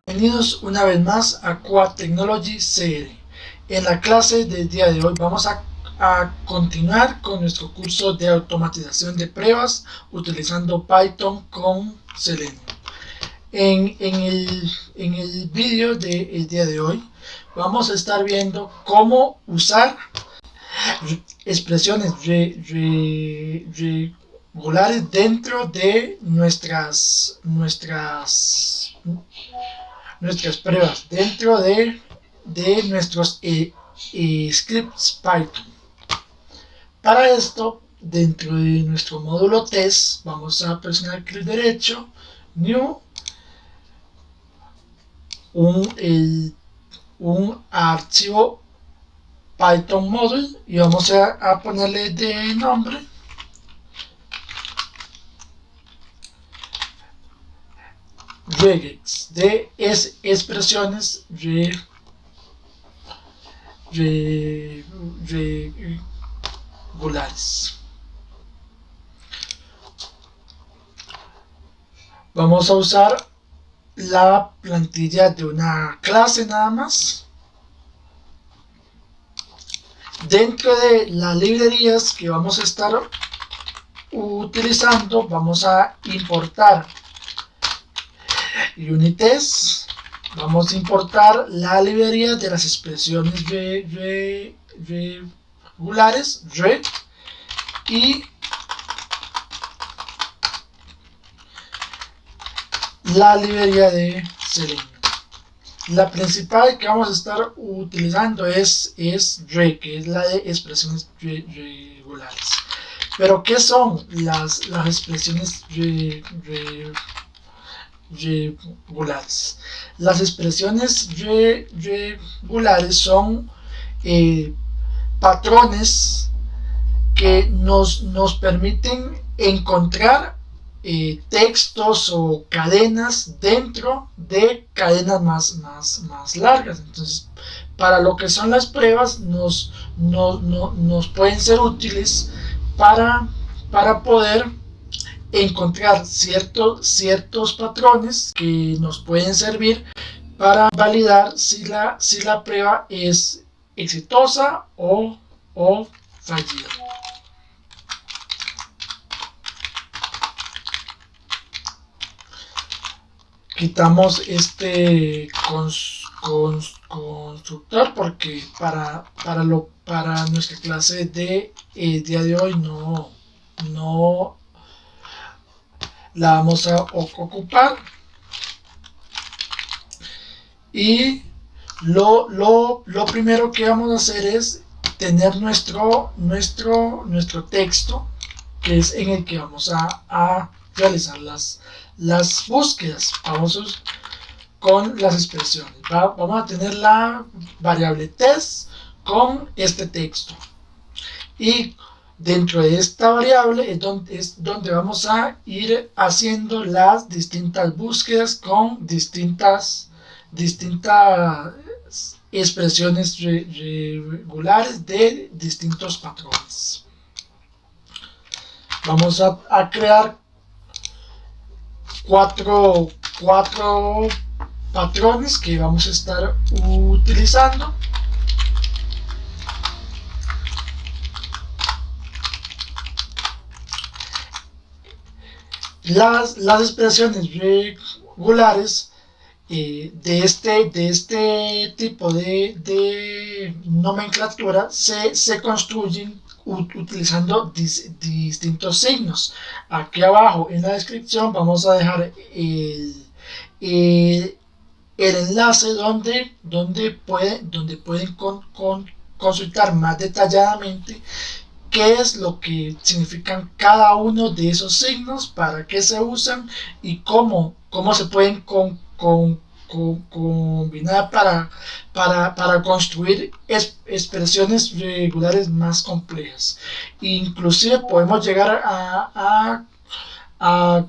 Bienvenidos una vez más a Quad Technology CR. En la clase del día de hoy vamos a continuar con nuestro curso de automatización de pruebas utilizando Python con Selenium. En el vídeo del día de hoy vamos a estar viendo cómo usar expresiones regulares dentro de nuestras pruebas, dentro de nuestros scripts Python. Para esto, dentro de nuestro módulo test, vamos a presionar clic derecho, new, un archivo Python module, y vamos a ponerle de nombre regex, de expresiones regulares. Vamos a usar la plantilla de una clase nada más. Dentro de las librerías que vamos a estar utilizando, vamos a importar Unitest. Vamos a importar la librería de las expresiones regulares, reg, y la librería de Selenium. La principal que vamos a estar utilizando es reg, que es la de expresiones regulares. Pero ¿qué son las expresiones regulares? Las expresiones regulares son patrones que nos permiten encontrar textos o cadenas dentro de cadenas más largas. Entonces, para lo que son las pruebas nos pueden ser útiles para poder encontrar ciertos patrones que nos pueden servir para validar si la prueba es exitosa o fallida. Quitamos este constructor porque para nuestra clase de día de hoy no la vamos a ocupar. Y lo primero que vamos a hacer es tener nuestro texto, que es en el que vamos a realizar las búsquedas. Vamos con las expresiones. Vamos a tener la variable test con este texto, y dentro de esta variable es donde vamos a ir haciendo las distintas búsquedas con distintas expresiones regulares de distintos patrones. Vamos a crear cuatro patrones que vamos a estar utilizando. Las expresiones regulares de este tipo de nomenclatura se construyen utilizando distintos signos. Aquí abajo en la descripción vamos a dejar el enlace donde pueden consultar más detalladamente qué es lo que significan cada uno de esos signos, para qué se usan y cómo se pueden combinar para construir expresiones regulares más complejas. Inclusive podemos llegar a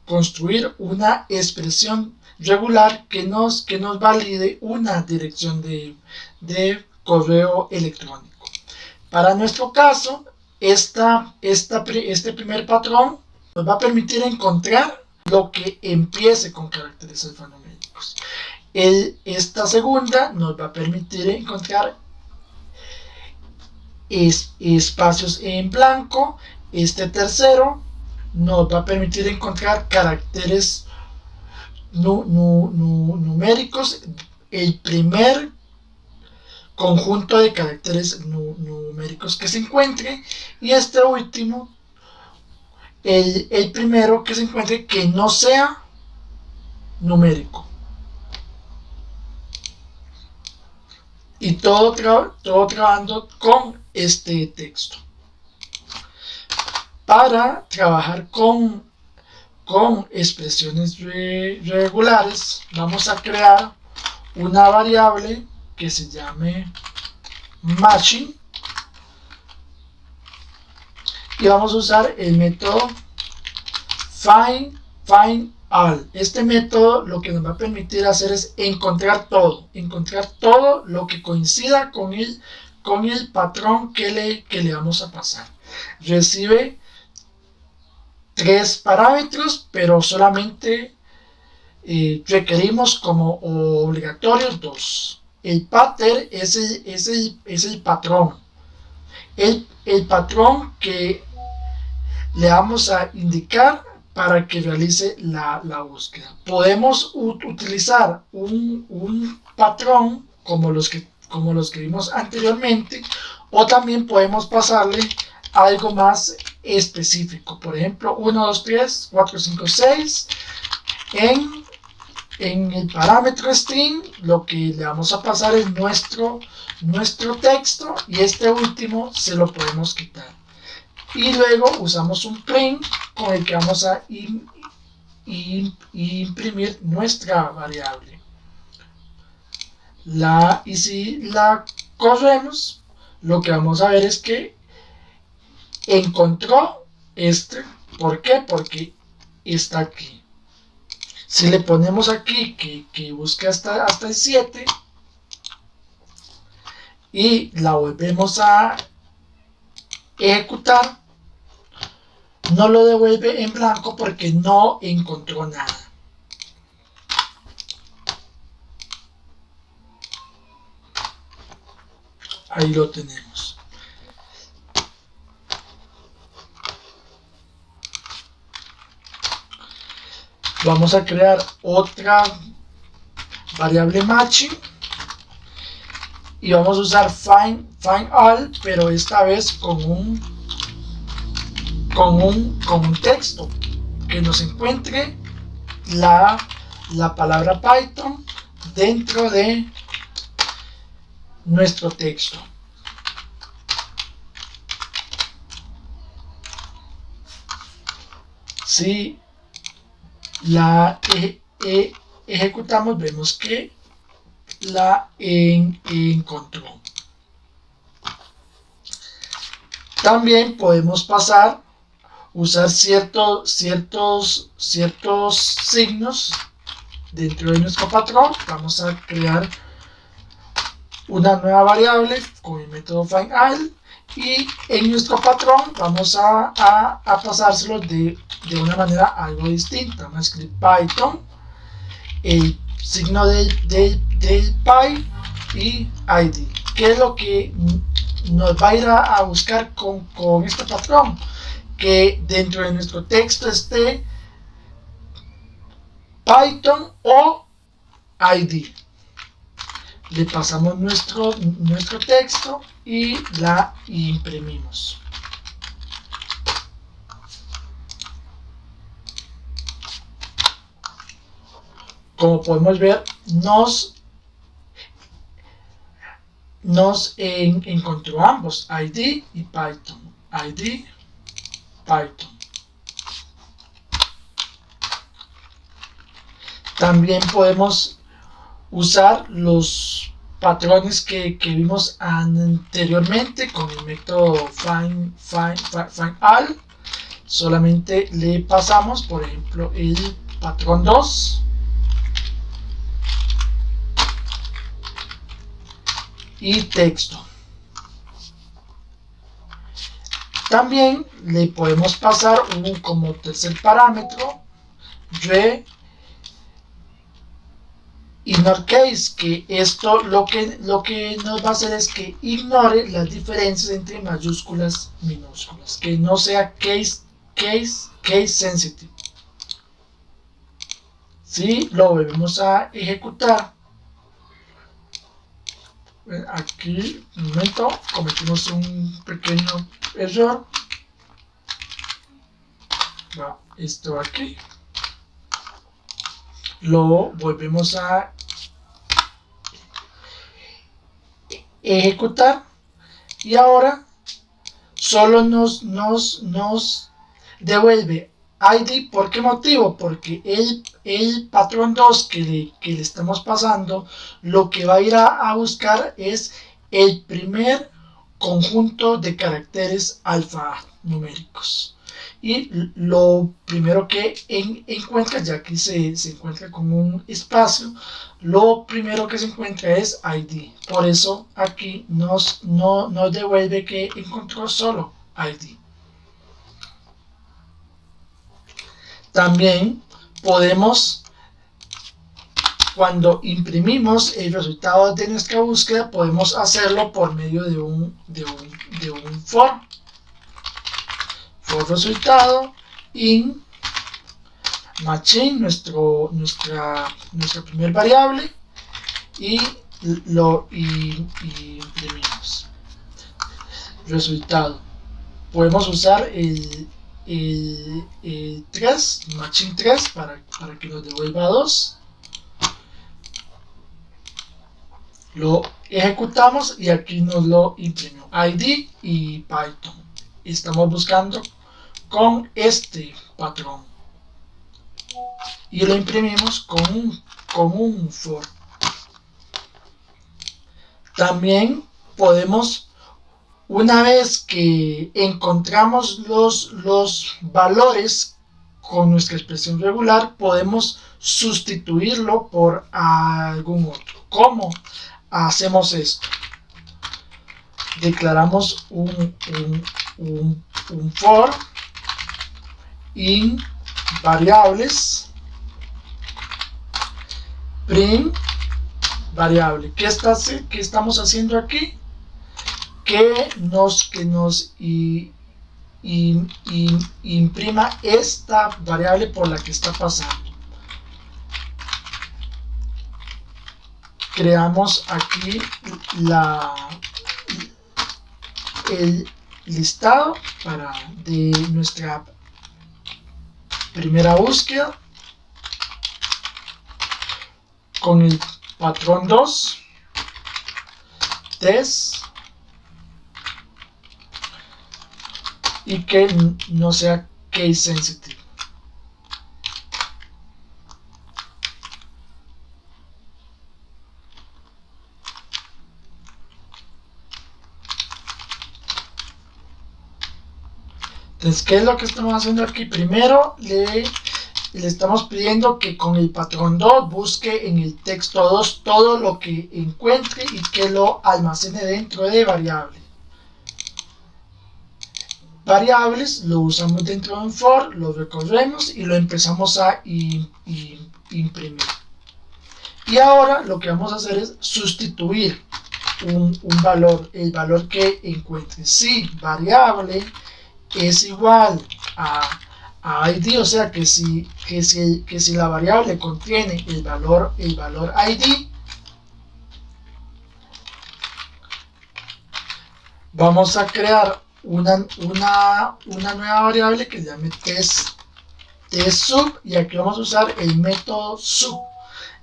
construir una expresión regular que nos valide una dirección de correo electrónico. Para nuestro caso, este primer patrón nos va a permitir encontrar lo que empiece con caracteres alfanuméricos. Esta segunda nos va a permitir encontrar espacios en blanco. Este tercero nos va a permitir encontrar caracteres numéricos, el primer conjunto de caracteres numéricos que se encuentre, y este último, el primero que se encuentre que no sea numérico. Y todo trabajando con este texto. Para trabajar con expresiones regulares, vamos a crear una variable que se llame matching, y vamos a usar el método find all. Este método lo que nos va a permitir hacer es encontrar todo lo que coincida con el patrón que le vamos a pasar. Recibe 3 parámetros, pero solamente requerimos como obligatorios 2. El pattern es el patrón. El patrón que le vamos a indicar para que realice la búsqueda. Podemos utilizar un patrón como los que vimos anteriormente, o también podemos pasarle algo más específico. Por ejemplo, 1, 2, 3, 4, 5, 6. En el parámetro string lo que le vamos a pasar es nuestro texto, y este último se lo podemos quitar. Y luego usamos un print con el que vamos a imprimir nuestra variable. Y si la corremos, lo que vamos a ver es que encontró este. ¿Por qué? Porque está aquí. Si le ponemos aquí que busque hasta el 7 y la volvemos a ejecutar, no lo devuelve en blanco porque no encontró nada. Ahí lo tenemos. Vamos a crear otra variable matching y vamos a usar find all, pero esta vez con un texto que nos encuentre la palabra Python dentro de nuestro texto. Si la ejecutamos, vemos que la encontró. También podemos usar ciertos signos dentro de nuestro patrón. Vamos a crear una nueva variable con el método find all, y en nuestro patrón vamos a pasárselo de una manera algo distinta. Vamos a escribir Python, el signo del py y id. ¿Qué es lo que nos va a ir a buscar con este patrón? Que dentro de nuestro texto esté Python o id. Le pasamos nuestro texto y la imprimimos. Como podemos ver, nos encontró ambos, id y Python. id, Python. También podemos usar los patrones que vimos anteriormente con el método find all. Solamente le pasamos, por ejemplo, el patrón 2 y texto. También le podemos pasar como tercer parámetro ignore case, que esto lo que nos va a hacer es que ignore las diferencias entre mayúsculas y minúsculas, que no sea case sensitive. Si lo volvemos a ejecutar, aquí, un momento, cometimos un pequeño error. Va esto aquí, lo volvemos a ejecutar y ahora solo nos devuelve ID. ¿Por qué motivo? Porque el patrón 2 que le estamos pasando, lo que va a ir a buscar es el primer conjunto de caracteres alfanuméricos. Y lo primero que encuentra, ya que se encuentra con un espacio, lo primero que se encuentra es ID. Por eso aquí nos devuelve que encontró solo ID. También podemos, cuando imprimimos el resultado de nuestra búsqueda, podemos hacerlo por medio de un for resultado in machine, nuestra primer variable, y lo imprimimos. Resultado. Podemos usar el 3, machine 3, para que nos devuelva 2. Lo ejecutamos y aquí nos lo imprimió. ID y Python. Estamos buscando con este patrón y lo imprimimos con un for. También podemos, una vez que encontramos los valores con nuestra expresión regular, podemos sustituirlo por algún otro. ¿Cómo hacemos esto? Declaramos un for in variables print variable. ¿Qué estamos haciendo aquí? Que nos imprima esta variable por la que está pasando. Creamos aquí el listado de nuestra primera búsqueda con el patrón 2 test y que no sea case sensitive. Entonces, ¿qué es lo que estamos haciendo aquí? Primero le estamos pidiendo que con el patrón 2 busque en el texto 2 todo lo que encuentre y que lo almacene dentro de variables. Variables lo usamos dentro de un for, lo recorremos y lo empezamos a imprimir. Y ahora lo que vamos a hacer es sustituir un valor, el valor que encuentre. Si variable es igual a ID, o sea que si la variable contiene el valor ID, vamos a crear una nueva variable que se llame test sub, y aquí vamos a usar el método sub.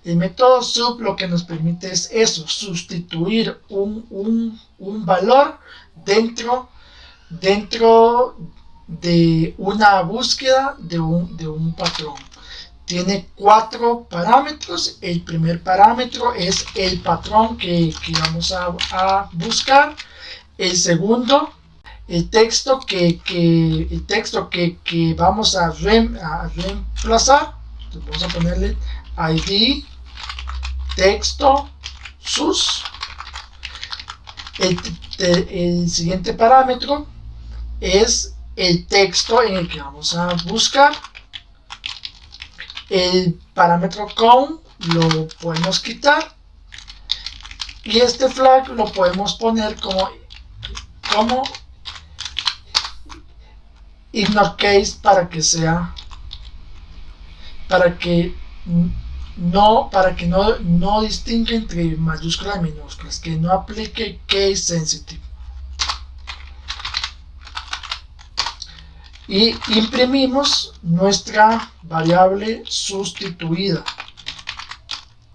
El método sub lo que nos permite es eso, sustituir un valor dentro de una búsqueda de un patrón. Tiene 4 parámetros. El primer parámetro es el patrón que vamos a buscar. El segundo, el texto que vamos a reemplazar. Entonces vamos a ponerle ID texto sus. El siguiente parámetro es el texto en el que vamos a buscar. El parámetro count lo podemos quitar y este flag lo podemos poner como ignore case para que no distinga entre mayúsculas y minúsculas, que no aplique case sensitive. Y imprimimos nuestra variable sustituida,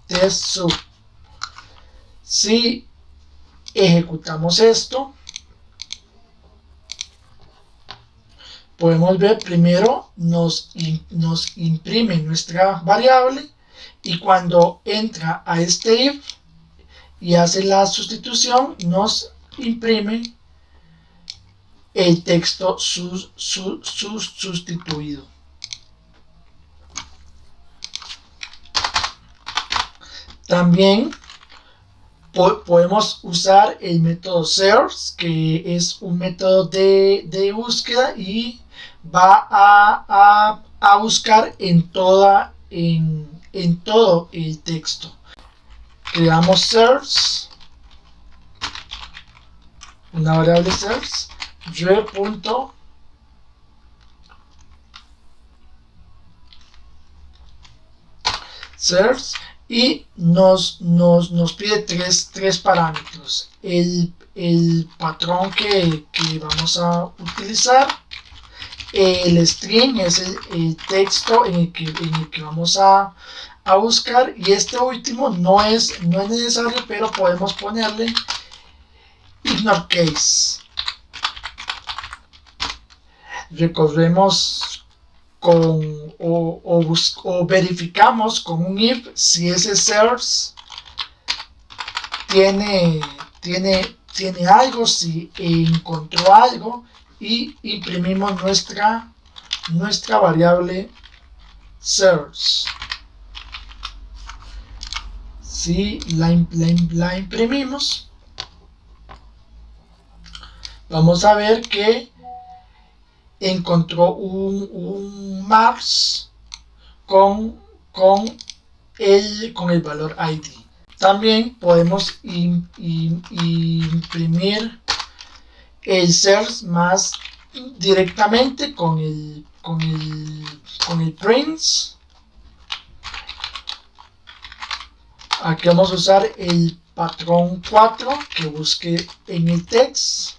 testsub. Si ejecutamos esto, podemos ver primero nos imprime nuestra variable y cuando entra a este if y hace la sustitución nos imprime el texto sustituido. También podemos usar el método search, que es un método de búsqueda y va a buscar en todo el texto. Creamos search, una variable search, search y nos pide tres parámetros. El patrón que vamos a utilizar, el string es el texto en el que vamos a buscar, y este último no es necesario, pero podemos ponerle ignore case. Recorremos o verificamos con un if si ese search tiene algo, si encontró algo, y imprimimos nuestra variable search. Si la imprimimos, vamos a ver que encontró un Mars con el valor ID. También podemos imprimir el search más directamente con el prints. Aquí vamos a usar el patrón 4 que busque en el text.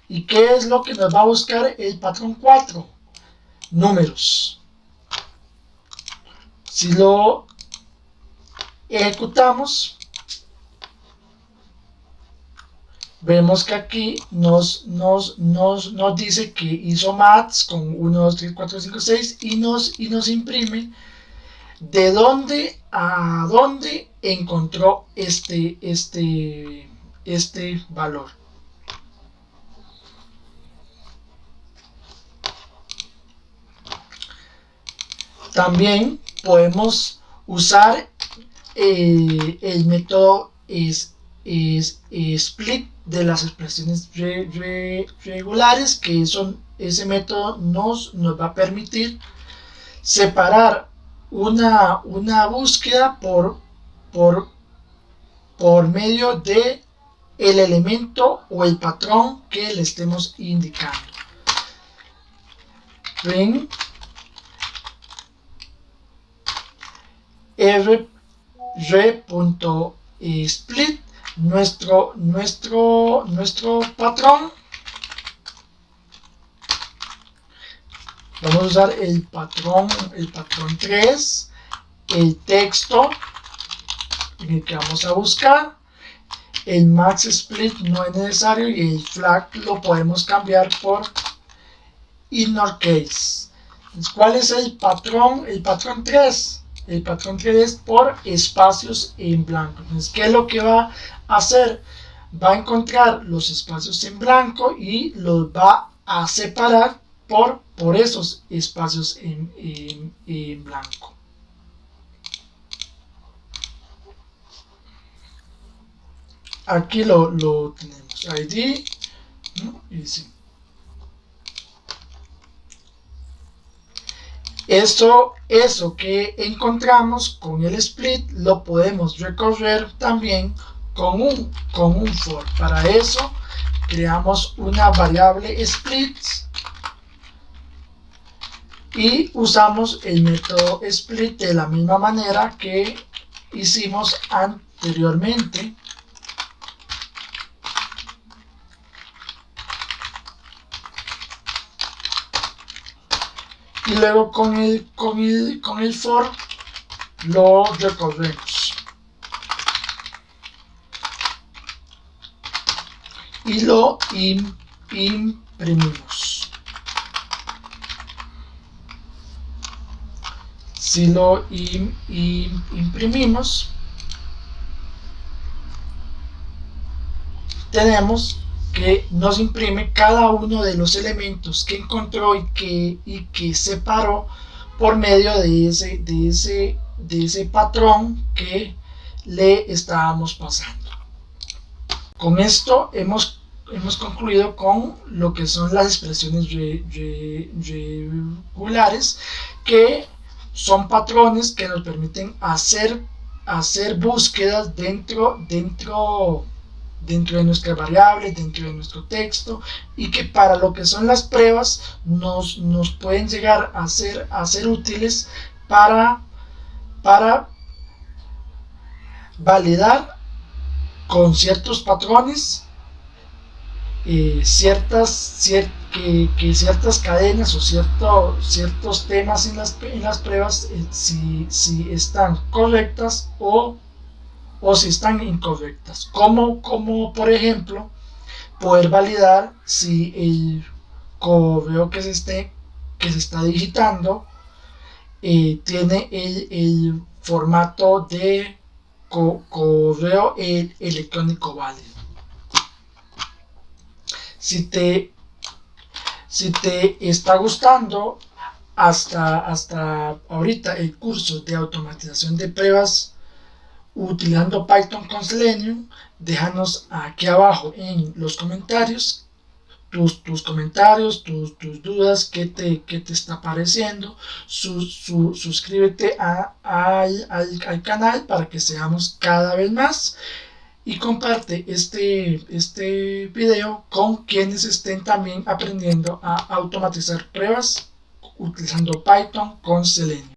¿Y qué es lo que nos va a buscar el patrón 4? Números. Si lo ejecutamos, vemos que aquí nos dice que hizo maths con 1, 2, 3, 4, 5, 6 y nos imprime de dónde a dónde encontró este valor. También podemos usar el método split de las expresiones regulares, que ese método nos va a permitir separar una búsqueda por medio de el elemento o el patrón que le estemos indicando. Print r.split nuestro patrón. Vamos a usar el patrón 3, el texto en el que vamos a buscar. El max split no es necesario y el flag lo podemos cambiar por ignore case. ¿Cuál es el patrón? El patrón 3. El patrón 3 es por espacios en blanco. Entonces, ¿qué es lo que va a hacer? Va a encontrar los espacios en blanco y los va a separar por esos espacios en blanco. Aquí lo tenemos, ID, ¿no? Y sí. Eso que encontramos con el split lo podemos recorrer también con un for. Para eso creamos una variable split y usamos el método split de la misma manera que hicimos anteriormente. Y luego con el for lo recorremos y lo imprimimos. Si lo imprimimos, tenemos que nos imprime cada uno de los elementos que encontró y que separó por medio de ese patrón que le estábamos pasando. Con esto hemos concluido con lo que son las expresiones regulares, que son patrones que nos permiten hacer búsquedas dentro de nuestras variables, dentro de nuestro texto, y que para lo que son las pruebas nos pueden llegar a ser útiles para validar con ciertos patrones ciertas cadenas o ciertos temas en las pruebas, si están correctas o si están incorrectas, como por ejemplo poder validar si el correo que se está digitando tiene el formato de correo electrónico válido. Si te está gustando hasta ahorita el curso de automatización de pruebas utilizando Python con Selenium, déjanos aquí abajo en los comentarios tus comentarios, tus dudas, qué te está pareciendo. Suscríbete al canal para que seamos cada vez más, y comparte este video con quienes estén también aprendiendo a automatizar pruebas utilizando Python con Selenium.